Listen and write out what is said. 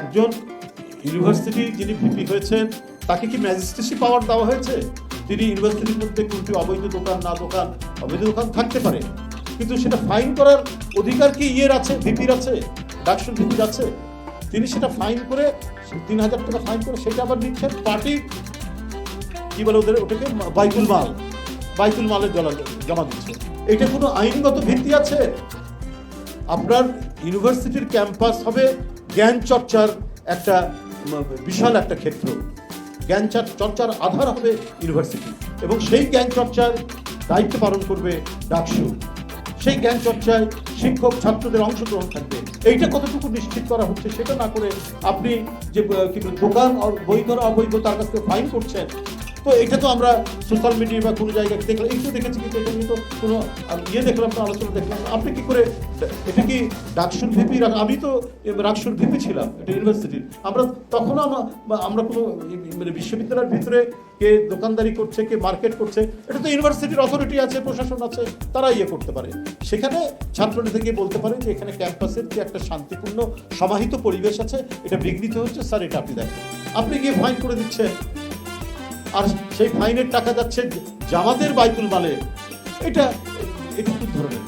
একজন ইউনিভার্সিটি যিনি ভিপি হয়েছেন তাকে কি ম্যাজিস্ট্রেসি পাওয়ার দেওয়া হয়েছে? তিনি ইউনিভার্সিটির মধ্যে কোনটি অবৈধ দোকান অবৈধ দোকান থাকতে পারে, কিন্তু সেটা ফাইন করার অধিকার কি আছে, ভিপির আছে, ডাকসুর ভিপির আছে? তিনি সেটা ফাইন করে 3,000 টাকা ফাইন করে সেটা আবার নিচ্ছেন পার্টির কি বলে ওটাকে বাইতুল মালের জমা দিচ্ছে। এটা কোনো আইনগত ভিত্তি আছে? আপনার ইউনিভার্সিটির ক্যাম্পাস হবে জ্ঞান চর্চার একটা বিশাল একটা ক্ষেত্র, জ্ঞান চর্চার আধার হবে ইউনিভার্সিটি, এবং সেই জ্ঞান চর্চার দায়িত্ব পালন করবে ডাকসু। সেই জ্ঞান চর্চায় শিক্ষক ছাত্রদের অংশগ্রহণ থাকবে। এইটা কতটুকু নিশ্চিত করা হচ্ছে সেটা না করে আপনি যে দোকান বৈধ অবৈধ তার কাছ থেকে ফাইন করছেন, তো এটা তো আমরা সোশ্যাল মিডিয়া বা কোনো জায়গায় দেখলাম, একটু দেখেছি, কিন্তু এটা নিয়ে তো কোনো দেখলাম না, আলোচনা দেখলাম। আপনি কি করে এটা কি ডাকসুর ভিপি? আমি তো ডাকসুর ভিপি ছিলাম এটা ইউনিভার্সিটির। আমরা তখনও আমরা কোনো বিশ্ববিদ্যালয়ের ভিতরে কে দোকানদারি করছে, কে মার্কেট করছে, এটা তো ইউনিভার্সিটির অথরিটি আছে, প্রশাসন আছে, তারা করতে পারে। সেখানে ছাত্ররা থেকে বলতে পারে যে এখানে ক্যাম্পাসের যে একটা শান্তিপূর্ণ সমাহিত পরিবেশ আছে এটা বিঘ্নিত হচ্ছে, স্যার এটা আপনি দেখেন। আপনি গিয়ে ফাইন করে দিচ্ছেন, আর সেই ফাইনের টাকা যাচ্ছে জামাতের বাইতুল মালে। এটা খুব ধরনের